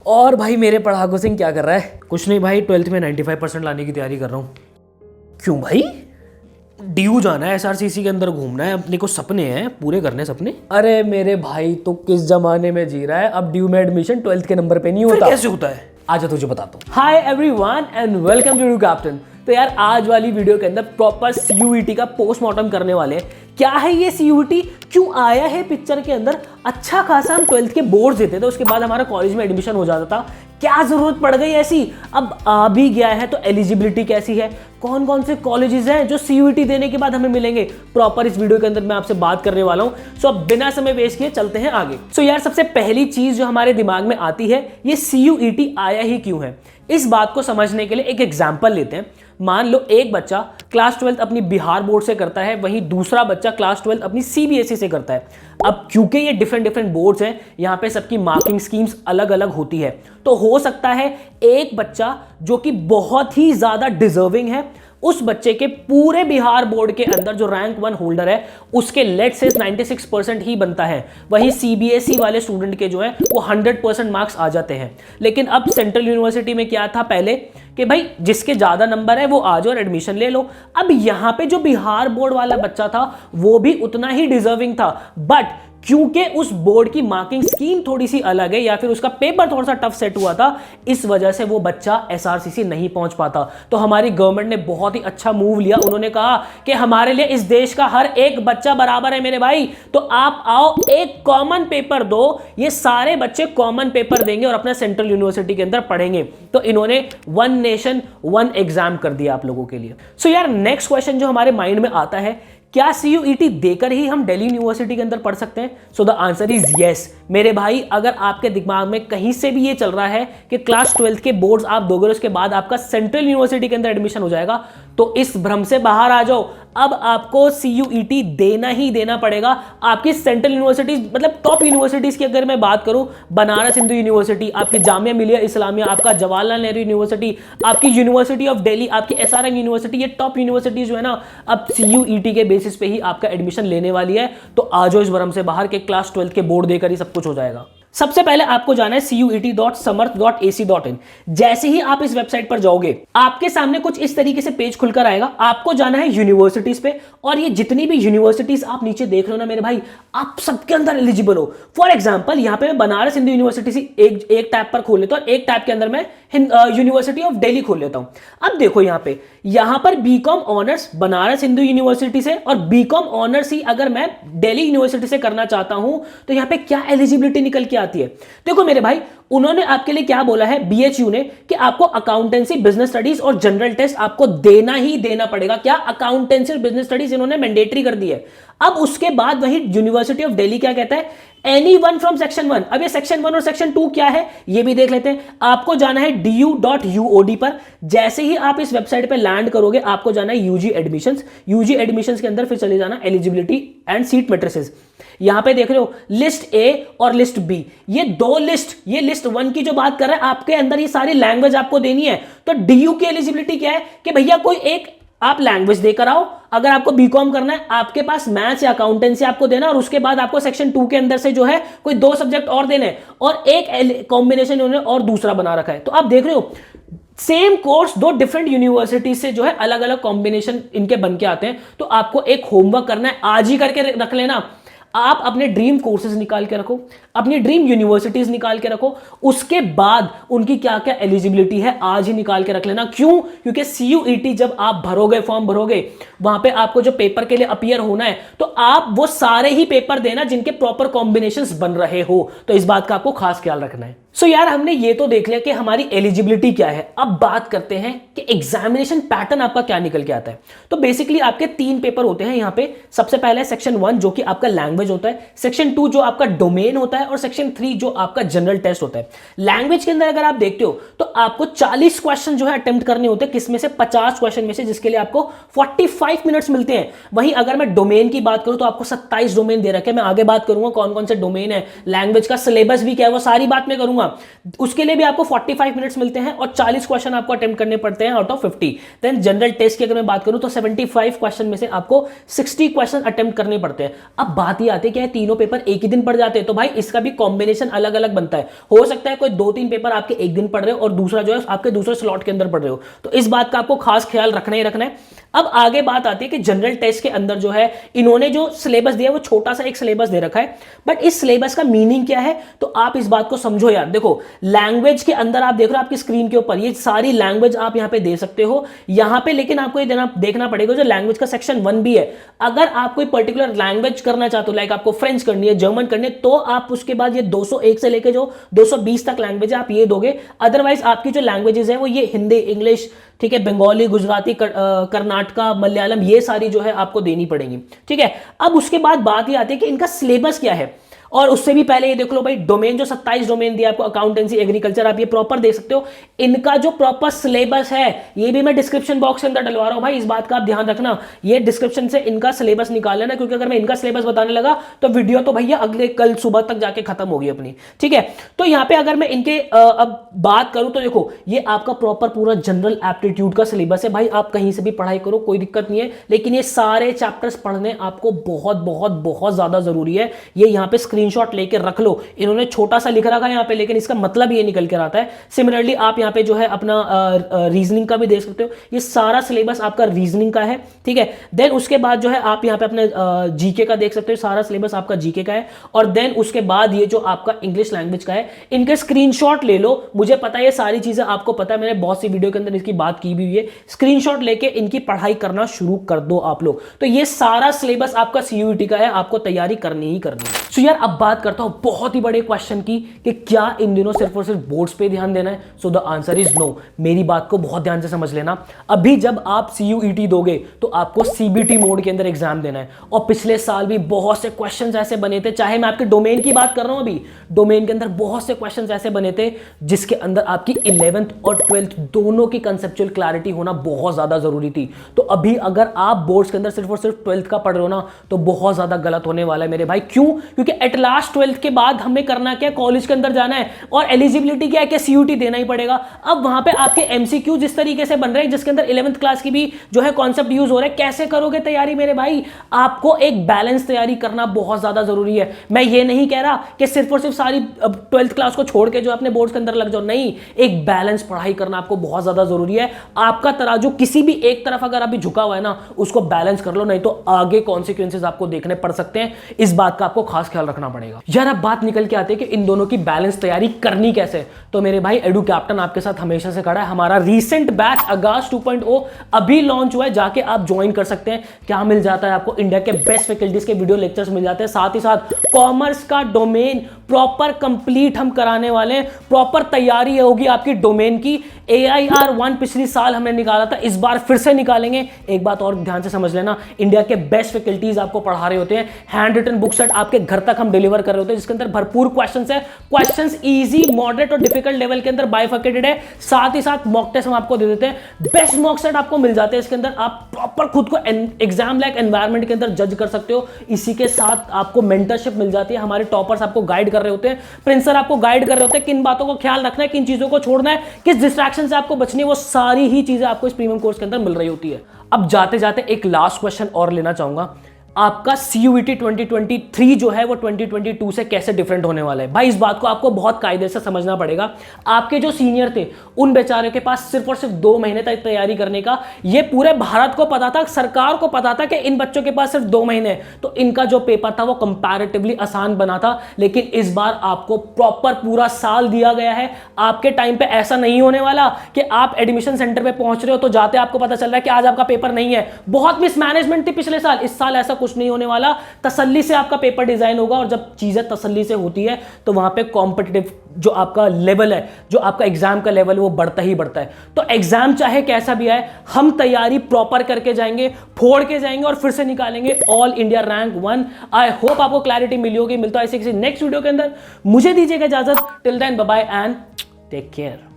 और भाई मेरे पढ़ाकू सिंह क्या कर रहा है? कुछ नहीं भाई, 12th में 95% लाने की तैयारी कर रहा हूँ। क्यों भाई? डीयू जाना है, एसआरसीसी के अंदर घूमना है, अपने को सपने हैं पूरे करने सपने। अरे मेरे भाई तो किस जमाने में जी रहा है? अब डीयू में एडमिशन 12th के नंबर पे नहीं होता। कैसे होता है? आजा तुझे बताता हूँ। Hi everyone and welcome to captain. तो यार आज वाली वीडियो के अंदर प्रॉपर सीयूईटी का पोस्टमार्टम करने वाले हैं। क्या है ये सीयूईटी, क्यों आया है पिक्चर के अंदर? अच्छा खासा हम 12th के बोर्ड देते थे, उसके बाद हमारा कॉलेज में एडमिशन हो जाता था। क्या जरूरत पड़ गई ऐसी? अब आ भी गया है तो एलिजिबिलिटी कैसी है, कौन कौन से कॉलेजेस हैं जो सीयूईटी देने के बाद हमें मिलेंगे, प्रॉपर इस वीडियो के अंदर मैं आपसे बात करने वाला हूं। सो अब बिना समय वेस्ट किए चलते हैं आगे। सो यार सबसे पहली चीज जो हमारे दिमाग में आती है, ये सीयूईटी आया ही क्यों है। इस बात को समझने के लिए एक एग्जाम्पल लेते हैं। मान लो एक बच्चा क्लास 12th अपनी बिहार बोर्ड से करता है, वहीं दूसरा बच्चा क्लास 12th अपनी सीबीएसई से करता है। अब क्योंकि ये डिफरेंट बोर्ड्स हैं, यहाँ पे सबकी मार्किंग स्कीम्स अलग अलग होती है, तो हो सकता है एक बच्चा जो कि बहुत ही ज्यादा डिजर्विंग है, उस बच्चे के पूरे बिहार बोर्ड के अंदर जो रैंक 1 होल्डर है उसके लेट से 96% ही बनता है, वहीं सीबीएसई वाले स्टूडेंट के जो है वो 100% मार्क्स आ जाते हैं। लेकिन अब सेंट्रल यूनिवर्सिटी में क्या था पहले कि भाई जिसके ज्यादा नंबर है वो आ जाओ और एडमिशन ले लो। अब यहां पे जो बिहार बोर्ड वाला बच्चा था वो भी उतना ही डिजर्विंग था, बट क्योंकि उस बोर्ड की मार्किंग स्कीम थोड़ी सी अलग है या फिर उसका पेपर थोड़ा सा टफ सेट हुआ था, इस वजह से वो बच्चा एसआरसीसी नहीं पहुंच पाता। तो हमारी गवर्नमेंट ने बहुत ही अच्छा मूव लिया। उन्होंने कहा कि हमारे लिए इस देश का हर एक बच्चा बराबर है मेरे भाई, तो आप आओ एक कॉमन पेपर दो। ये सारे बच्चे कॉमन पेपर देंगे और अपना सेंट्रल यूनिवर्सिटी के अंदर पढ़ेंगे। तो इन्होंने वन नेशन वन एग्जाम कर दिया आप लोगों के लिए। सो यार नेक्स्ट क्वेश्चन जो हमारे माइंड में आता है, क्या सीयूईटी देकर ही हम दिल्ली यूनिवर्सिटी के अंदर पढ़ सकते हैं? सो द आंसर इज यस मेरे भाई। अगर आपके दिमाग में कहीं से भी ये चल रहा है कि क्लास 12th के बोर्ड्स आप दोगे और उसके बाद आपका सेंट्रल यूनिवर्सिटी के अंदर एडमिशन हो जाएगा, तो इस भ्रम से बाहर आ जाओ। अब आपको सीयूईटी देना ही देना पड़ेगा। आपकी सेंट्रल यूनिवर्सिटीज, मतलब टॉप यूनिवर्सिटीज की अगर मैं बात करूं, बनारस हिंदू यूनिवर्सिटी, आपकी जामिया मिलिया इस्लामिया, आपका जवाहरलाल नेहरू यूनिवर्सिटी, आपकी यूनिवर्सिटी ऑफ दिल्ली, आपकी एसआरएम यूनिवर्सिटी, ये टॉप यूनिवर्सिटीज जो है ना, अब सीयूईटी के बेसिस पे ही आपका एडमिशन लेने वाली है। तो आ जाओ इस भ्रम से बाहर के क्लास 12th के बोर्ड देकर ही सब कुछ हो जाएगा। सबसे पहले आपको जाना है cuet.samarth.ac.in। जैसे ही आप इस वेबसाइट पर जाओगे आपके सामने कुछ इस तरीके से पेज खुलकर आएगा। आपको जाना है यूनिवर्सिटीज पे, और ये जितनी भी यूनिवर्सिटीज आप नीचे देख रहे हो ना मेरे भाई, आप सबके अंदर एलिजिबल हो। फॉर एग्जांपल यहां पे मैं बनारस हिंदू यूनिवर्सिटी से एक टैब पर खोल लेता हूं और एक टैब के अंदर मैं यूनिवर्सिटी ऑफ दिल्ली खोल लेता हूं। अब देखो यहां पर BCom honours Banaras Hindu University से और बीकॉम ऑनर्स ही अगर मैं दिल्ली यूनिवर्सिटी से करना चाहता हूं, तो यहां पे क्या एलिजिबिलिटी निकल के आती है। देखो मेरे भाई, उन्होंने आपके लिए क्या बोला है बीएचयू ने, कि आपको अकाउंटेंसी, बिजनेस स्टडीज और जनरल टेस्ट आपको देना ही देना पड़ेगा। क्या? अकाउंटेंसी और बिजनेस स्टडीज इन्होंने मैंडेटरी कर दी है। अब उसके बाद वही यूनिवर्सिटी ऑफ दिल्ली क्या कहता है, एनी वन फ्रॉम सेक्शन 1। अब ये सेक्शन 1 और सेक्शन 2 क्या है ये भी देख लेते हैं। आपको जाना है du.uod पर। जैसे ही आप इस वेबसाइट पे लैंड करोगे आपको जाना है यूजी एडमिशंस। यूजी एडमिशंस के अंदर फिर चले जाना एलिजिबिलिटी एंड सीट मैट्रिसेस। यहां पे देख रहे हो लिस्ट ए और लिस्ट बी, ये दो लिस्ट। ये लिस्ट 1 की जो बात कर रहा है, आपके अंदर ये सारी लैंग्वेज आपको देनी है। तो डीयू की एलिजिबिलिटी क्या है कि भैया कोई एक आप लैंग्वेज देकर आओ। अगर आपको बीकॉम करना है, आपके पास मैथ्स या अकाउंटेंसी आपको देना, और उसके बाद आपको सेक्शन 2 के अंदर से जो है कोई 2 सब्जेक्ट और देने, और एक कॉम्बिनेशन उन्होंने और दूसरा बना रखा है। तो आप देख रहे हो सेम कोर्स दो डिफरेंट यूनिवर्सिटी से जो है अलग अलग कॉम्बिनेशन इनके बन के आते हैं। तो आपको एक होमवर्क करना है, आज ही करके रख लेना। आप अपने ड्रीम कोर्सेज निकाल के रखो, अपनी ड्रीम यूनिवर्सिटीज निकाल के रखो, उसके बाद उनकी क्या क्या एलिजिबिलिटी है आज ही निकाल के रख लेना। क्यों? क्योंकि सीयूईटी जब आप भरोगे, फॉर्म भरोगे, वहां पे आपको जो पेपर के लिए अपीयर होना है, तो आप वो सारे ही पेपर देना जिनके प्रॉपर कॉम्बिनेशंस बन रहे हो। तो इस बात का आपको खास ख्याल रखना है। सो यार हमने ये तो देख लिया कि हमारी एलिजिबिलिटी क्या है। अब बात करते हैं कि एग्जामिनेशन पैटर्न आपका क्या निकल के आता है। तो बेसिकली आपके 3 पेपर होते हैं यहाँ पे। सबसे पहले सेक्शन 1 जो कि आपका लैंग्वेज होता है, सेक्शन 2 जो आपका डोमेन होता है, और सेक्शन 3 जो आपका जनरल टेस्ट होता है। लैंग्वेज के अंदर अगर आप देखते हो तो आपको 40 क्वेश्चन जो है अटेम्प्ट करने होते हैं, किसमें से 50 क्वेश्चन में से, जिसके लिए आपको 45 मिनट्स मिलते हैं। वहीं अगर मैं डोमेन की बात करूं तो आपको 27 डोमेन दे रखे हैं। मैं आगे बात करूंगा कौन कौन से डोमेन है, लैंग्वेज का सिलेबस भी क्या है, वो सारी बात मैं करूंगा। उसके लिए भी आपको 45 मिनट्स मिलते हैं और 40 क्वेश्चन आपको अटेम्प्ट करने पड़ते हैं out of 50। Then general test की अगर मैं बात करूं तो 75 क्वेश्चन में से आपको 60 क्वेश्चन अटेम्प्ट करने पड़ते हैं। अब बात ये आती है कि तीनों पेपर एक ही दिन पड़ जाते हैं, तो भाई इसका भी कॉम्बिनेशन अलग अलग बनता है। हो सकता है कोई 2-3 पेपर आपके एक दिन पढ़ रहे हो और दूसरा जो है आपके दूसरे स्लॉट के अंदर पढ़ रहे हो, तो इस बात का आपको खास ख्याल रखना ही रखना है। अब आगे बात आती है कि जनरल टेस्ट के अंदर जो है इन्होंने जो सिलेबस दिया है वो छोटा सा एक सिलेबस दे रखा है, बट इस सिलेबस का मीनिंग क्या है तो आप इस बात को समझो यार। देखो लैंग्वेज के अंदर आप देख रहे हो आपकी स्क्रीन के ऊपर ये सारी लैंग्वेज आप यहां पे दे सकते हो यहां पे, लेकिन आपको ये देखना पड़ेगा जो लैंग्वेज का सेक्शन 1 भी है, अगर आप कोई पर्टिकुलर लैंग्वेज करना चाहते हो, लाइक आपको फ्रेंच करनी है, जर्मन करनी है, तो आप उसके बाद ये 201 से लेके जो 220 तक लैंग्वेज है आप ये दोगे। अदरवाइज आपकी जो लैंग्वेजेस है वो ये हिंदी, इंग्लिश, ठीक है, बंगाली, गुजराती, कर्नाटका, मलयालम, ये सारी जो है आपको देनी पड़ेगी। ठीक है, अब उसके बाद बात ये आती है कि इनका सिलेबस क्या है, और उससे भी पहले ये देख लो भाई डोमेन जो 27 डोमेन दिया आपको, अकाउंटेंसी, एग्रीकल्चर, आप ये प्रॉपर देख सकते हो। इनका जो प्रॉपर सिलेबस है ये भी मैं डिस्क्रिप्शन बॉक्स के अंदर डलवा रहा हूं भाई, इस बात का आप ध्यान रखना, ये डिस्क्रिप्शन से इनका सिलेबस निकाल लेना, क्योंकि अगर मैं इनका सिलेबस बताने लगा तो वीडियो तो भैया अगले कल सुबह तक जाके खत्म होगी अपनी। ठीक है, तो यहां पे अगर मैं इनके अब बात करूं तो देखो ये आपका प्रॉपर पूरा जनरल एप्टीट्यूड का सिलेबस है भाई, आप कहीं से भी पढ़ाई करो कोई दिक्कत नहीं है, लेकिन ये सारे चैप्टर्स पढ़ने आपको बहुत बहुत बहुत ज्यादा जरूरी है। ये यहां पे स्क्रीनशॉट लेके रख लो, इन्होंने छोटा सा लिख रखा है यहां पे, लेकिन इसका मतलब ये निकल कर आता है। सिमिलरली आप यहां पे जो है अपना रीजनिंग का भी देख सकते हो, ये सारा सिलेबस आपका रीजनिंग का है। ठीक है, देन उसके बाद जो है आप यहां पे अपने जीके का देख सकते हो, सारा सिलेबस आपका जीके का है। और देन उसके बाद ये जो आपका इंग्लिश लैंग्वेज का है, इनके स्क्रीनशॉट ले लो, मुझे पता है ये सारी चीजें आपको पता है, मैंने बहुत सी वीडियो के अंदर इसकी बात की भी हुई है। स्क्रीनशॉट लेके इनकी पढ़ाई करना शुरू कर दो आप लोग। तो ये सारा सिलेबस आपका सीयूईटी का है, आपको तैयारी करनी ही करनी है। सो यार अब बात करता हूं बहुत ही बड़े क्वेश्चन की कि क्या इन दिनों सिर्फ और सिर्फ बोर्ड्स पे ध्यान देना है। So the answer is no. मेरी बात को बहुत ध्यान से समझ लेना, अभी जब आप सीयूईटी दोगे तो आपको सीबीटी मोड के अंदर एग्जाम देना है। और पिछले साल भी बहुत से क्वेश्चंस ऐसे बने थे, चाहे मैं आपके डोमेन की बात कर रहा हूं, अभी डोमेन के अंदर बहुत से क्वेश्चंस ऐसे बने थे जिसके अंदर आपकी 11th और 12th दोनों की कंसेप्चुअल क्लैरिटी होना बहुत ज्यादा जरूरी थी। तो अभी अगर आप बोर्ड्स के अंदर सिर्फ और सिर्फ 12th का पढ़ रहे हो ना तो बहुत ज्यादा गलत होने वाला है मेरे भाई। क्यों? क्योंकि एट लास्ट 12th के बाद हमें करना क्या, कॉलेज के अंदर जाना है, और एलिजिबिलिटी क्या है कि सीयूटी देना ही पड़ेगा। अब वहां पे आपके एमसीक्यू जिस तरीके से बन रहे हैं, जिसके अंदर 11th क्लास की भी जो है कॉन्सेप्ट यूज हो रहा है, कैसे करोगे तैयारी मेरे भाई? आपको एक बैलेंस तैयारी करना बहुत ज्यादा जरूरी है। मैं ये नहीं कह रहा कि सिर्फ और सिर्फ सारी 12th क्लास को छोड़ के जो अपने बोर्ड्स के अंदर लग जाओ, नहीं, एक बैलेंस पढ़ाई करना आपको बहुत ज्यादा जरूरी है। आपका तराजू किसी भी एक तरफ अगर अभी झुका हुआ है ना, उसको बैलेंस कर लो, नहीं तो आगे कॉन्सिक्वेंसेस आपको देखने पड़ सकते हैं। इस बात का आपको खास ख्याल रखना पड़ेगा। यार अब बात निकल के आती है कि इन दोनों की बैलेंस तैयारी करनी कैसे। तो मेरे भाई एडू कैप्टन आपके साथ हमेशा से खड़ा है। हमारा रीसेंट बैच आगाज 2.0 अभी लॉन्च हुआ है, जाके आप ज्वाइन कर सकते हैं। क्या मिल जाता है आपको? इंडिया के बेस्ट फैकल्टीज के वीडियो लेक्चर्स मिल जाते हैं, साथ ही साथ कॉमर्स का डोमेन प्रॉपर कंप्लीट हम कराने वाले हैं। प्रॉपर तैयारी होगी आपकी डोमेन की। AIR 1 पिछली साल हमने निकाला था, इस बार फिर से निकालेंगे। एक बात और ध्यान से समझ लेना, इंडिया के बेस्ट फैकल्टीज आपको पढ़ा रहे होते हैं। हैंड रिटन बुक सेट आपके घर तक हम डिलीवर कर रहे होते हैं, जिसके अंदर भरपूर क्वेश्चंस है। क्वेश्चंस इजी, मॉडरेट और डिफिकल्ट लेवल के अंदर बाइफर्केटेड है। साथ ही साथ मॉक टेस्ट हम आपको दे देते हैं। बेस्ट मॉक सेट आपको मिल जाते हैं इसके अंदर। आप प्रॉपर खुद को एग्जाम लाइक एनवायरनमेंट के अंदर जज कर सकते हो। इसी के साथ आपको मेंटरशिप मिल जाती है। हमारे टॉपर्स आपको गाइड कर रहे होते हैं, प्रिंसर आपको गाइड कर रहे होते हैं, किन बातों को ख्याल रखना है, किन चीजों को छोड़ना है, किस डिस्ट्रैक्शन से आपको बचनी है, वो सारी ही चीजें आपको इस प्रीमियम कोर्स के अंदर मिल रही होती है। अब जाते जाते एक लास्ट क्वेश्चन और लेना चाहूंगा, आपका CUET 2023 जो है वो 2022 से कैसे डिफरेंट होने वाला है। भाई इस बात को आपको बहुत कायदे से समझना पड़ेगा। आपके जो सीनियर थे उन बेचारे के पास सिर्फ और सिर्फ 2 महीने तक तैयारी करने का, ये पूरे भारत को पता था, सरकार को पता था कि इन बच्चों के पास सिर्फ 2 महीने, तो इनका जो पेपर था वो कंपैरेटिवली आसान बना था। लेकिन इस बार आपको प्रॉपर पूरा साल दिया गया है। आपके टाइम पे ऐसा नहीं होने वाला कि आप एडमिशन सेंटर पे पहुंच रहे हो तो जाते आपको पता चल रहा है कि आज आपका पेपर नहीं है। बहुत मिसमैनेजमेंट थी पिछले साल, इस साल ऐसा कुछ नहीं होने वाला। तसल्ली से आपका पेपर डिजाइन होगा, और जब चीजें तसल्ली से होती है तो वहां पे कॉम्पिटिटिव जो आपका लेवल है, जो आपका एग्जाम का लेवल है, वो बढ़ता ही बढ़ता है। तो एग्जाम चाहे कैसा भी आए, हम तैयारी प्रॉपर करके जाएंगे, फोड़ के जाएंगे और फिर से निकालेंगे all India rank 1। I hope आपको क्लैरिटी मिली होगी। मिलता है ऐसे किसी नेक्स्ट वीडियो के अंदर। मुझे दीजिएगा इजाजत। Till then bye bye and take care.